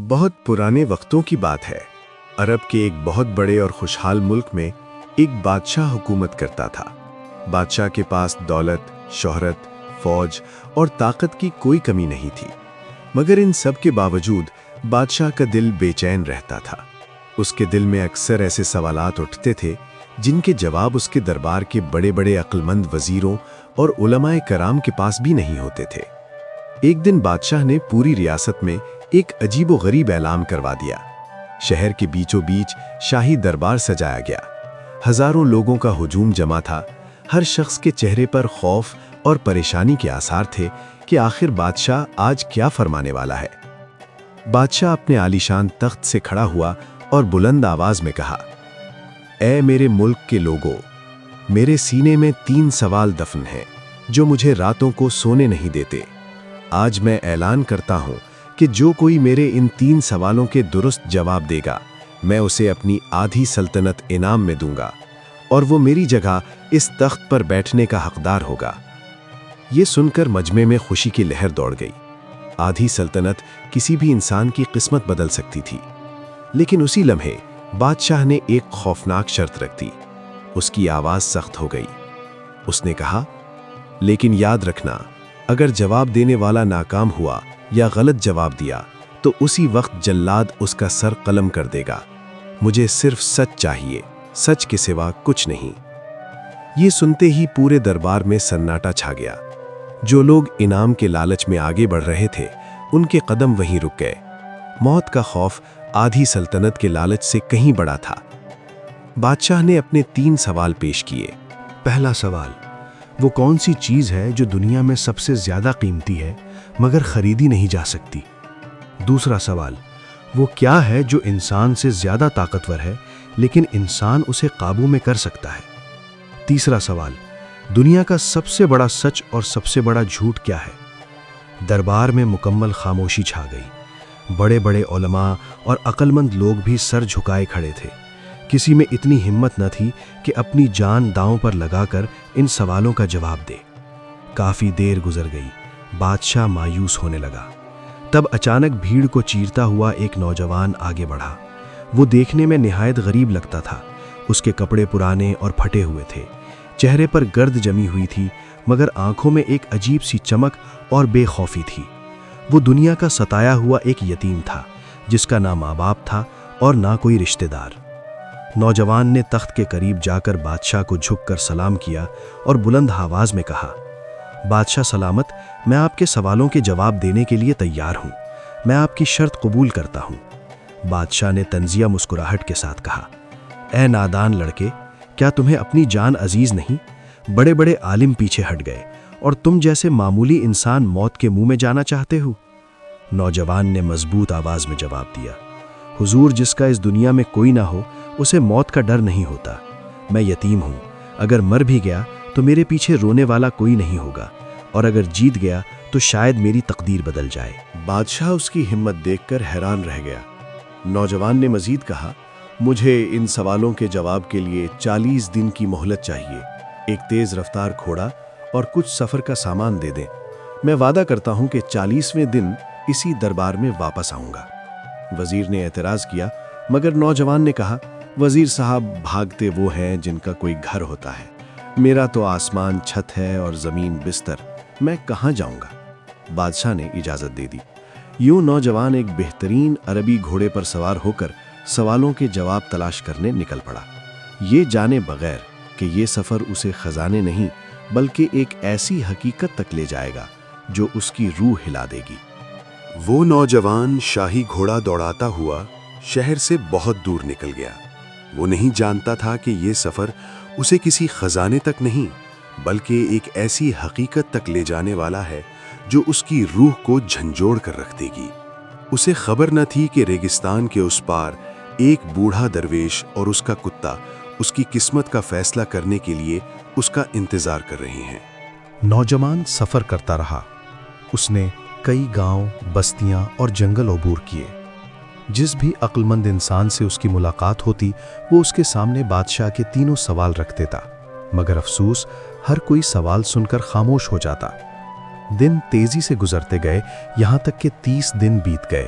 بہت پرانے وقتوں کی بات ہے۔ عرب کے ایک بہت بڑے اور خوشحال ملک میں ایک بادشاہ حکومت کرتا تھا۔ بادشاہ کے پاس دولت، شہرت، فوج اور طاقت کی کوئی کمی نہیں تھی، مگر ان سب کے باوجود بادشاہ کا دل بے چین رہتا تھا۔ اس کے دل میں اکثر ایسے سوالات اٹھتے تھے جن کے جواب اس کے دربار کے بڑے بڑے عقل مند وزیروں اور علماء کرام کے پاس بھی نہیں ہوتے تھے۔ ایک دن بادشاہ نے پوری ریاست میں ایک عجیب و غریب اعلان کروا دیا۔ شہر کے بیچوں بیچ شاہی دربار سجایا گیا۔ ہزاروں لوگوں کا ہجوم جمع تھا۔ ہر شخص کے چہرے پر خوف اور پریشانی کے آثار تھے کہ آخر بادشاہ آج کیا فرمانے والا ہے۔ بادشاہ اپنے عالیشان تخت سے کھڑا ہوا اور بلند آواز میں کہا، اے میرے ملک کے لوگوں، میرے سینے میں 3 سوال دفن ہیں جو مجھے راتوں کو سونے نہیں دیتے۔ آج میں اعلان کرتا ہوں کہ جو کوئی میرے ان 3 سوالوں کے درست جواب دے گا، میں اسے اپنی آدھی سلطنت انعام میں دوں گا اور وہ میری جگہ اس تخت پر بیٹھنے کا حقدار ہوگا۔ یہ سن کر مجمع میں خوشی کی لہر دوڑ گئی۔ آدھی سلطنت کسی بھی انسان کی قسمت بدل سکتی تھی، لیکن اسی لمحے بادشاہ نے ایک خوفناک شرط رکھ دی۔ اس کی آواز سخت ہو گئی۔ اس نے کہا، لیکن یاد رکھنا، اگر جواب دینے والا ناکام ہوا یا غلط جواب دیا تو اسی وقت جلاد اس کا سر قلم کر دے گا۔ مجھے صرف سچ چاہیے، سچ کے سوا کچھ نہیں۔ یہ سنتے ہی پورے دربار میں سناٹا چھا گیا۔ جو لوگ انعام کے لالچ میں آگے بڑھ رہے تھے، ان کے قدم وہیں رک گئے۔ موت کا خوف آدھی سلطنت کے لالچ سے کہیں بڑا تھا۔ بادشاہ نے اپنے 3 سوال پیش کیے۔ پہلا سوال، وہ کون سی چیز ہے جو دنیا میں سب سے زیادہ قیمتی ہے مگر خریدی نہیں جا سکتی؟ دوسرا سوال، وہ کیا ہے جو انسان سے زیادہ طاقتور ہے لیکن انسان اسے قابو میں کر سکتا ہے؟ تیسرا سوال، دنیا کا سب سے بڑا سچ اور سب سے بڑا جھوٹ کیا ہے؟ دربار میں مکمل خاموشی چھا گئی۔ بڑے بڑے علماء اور عقل مند لوگ بھی سر جھکائے کھڑے تھے۔ کسی میں اتنی ہمت نہ تھی کہ اپنی جان داؤں پر لگا کر ان سوالوں کا جواب دے۔ کافی دیر گزر گئی۔ بادشاہ مایوس ہونے لگا۔ تب اچانک بھیڑ کو چیرتا ہوا ایک نوجوان آگے بڑھا۔ وہ دیکھنے میں نہایت غریب لگتا تھا۔ اس کے کپڑے پرانے اور پھٹے ہوئے تھے، چہرے پر گرد جمی ہوئی تھی، مگر آنکھوں میں ایک عجیب سی چمک اور بے خوفی تھی۔ وہ دنیا کا ستایا ہوا ایک یتیم تھا، جس کا نہ ماں باپ تھا اور نہ کوئی رشتہ دار۔ نوجوان نے تخت کے قریب جا کر بادشاہ کو جھک کر سلام کیا اور بلند آواز میں کہا، بادشاہ سلامت، میں آپ کے سوالوں کے جواب دینے کے لیے تیار ہوں۔ میں آپ کی شرط قبول کرتا ہوں۔ بادشاہ نے طنزیہ مسکراہٹ کے ساتھ کہا، اے نادان لڑکے، کیا تمہیں اپنی جان عزیز نہیں؟ بڑے بڑے عالم پیچھے ہٹ گئے اور تم جیسے معمولی انسان موت کے منہ میں جانا چاہتے ہو؟ نوجوان نے مضبوط آواز میں جواب دیا، حضور، جس کا اس دنیا میں کوئی نہ ہو اسے موت کا ڈر نہیں ہوتا۔ میں یتیم ہوں، اگر مر بھی گیا تو میرے پیچھے رونے والا کوئی نہیں ہوگا، اور اگر جیت گیا تو شاید میری تقدیر بدل جائے۔ بادشاہ اس کی ہمت دیکھ کر حیران رہ گیا۔ نوجوان نے مزید کہا، مجھے ان سوالوں کے جواب کے لیے 40 دن کی مہلت چاہیے، ایک تیز رفتار گھوڑا اور کچھ سفر کا سامان دے دیں۔ میں وعدہ کرتا ہوں کہ 40ویں دن اسی دربار میں واپس آؤں گا۔ وزیر نے اعتراض کیا، مگر نوجوان نے کہا، وزیر صاحب، بھاگتے وہ ہیں جن کا کوئی گھر ہوتا ہے۔ میرا تو آسمان چھت ہے اور زمین بستر، میں کہاں جاؤں گا؟ بادشاہ نے اجازت دے دی۔ یوں نوجوان ایک بہترین عربی گھوڑے پر سوار ہو کر سوالوں کے جواب تلاش کرنے نکل پڑا، یہ جانے بغیر کہ یہ سفر اسے خزانے نہیں بلکہ ایک ایسی حقیقت تک لے جائے گا جو اس کی روح ہلا دے گی۔ وہ نوجوان شاہی گھوڑا دوڑاتا ہوا شہر سے بہت دور نکل گیا۔ وہ نہیں جانتا تھا کہ یہ سفر اسے کسی خزانے تک نہیں بلکہ ایک ایسی حقیقت تک لے جانے والا ہے جو اس کی روح کو جھنجھوڑ کر رکھ دے گی۔ اسے خبر نہ تھی کہ ریگستان کے اس پار ایک بوڑھا درویش اور اس کا کتا اس کی قسمت کا فیصلہ کرنے کے لیے اس کا انتظار کر رہے ہیں۔ نوجوان سفر کرتا رہا۔ اس نے کئی گاؤں، بستیاں اور جنگل عبور کیے۔ جس بھی عقل مند انسان سے اس کی ملاقات ہوتی، وہ اس کے سامنے بادشاہ کے 3 سوال رکھ دیتا، مگر افسوس، ہر کوئی سوال سن کر خاموش ہو جاتا۔ دن تیزی سے گزرتے گئے، یہاں تک کہ 30 دن بیت گئے۔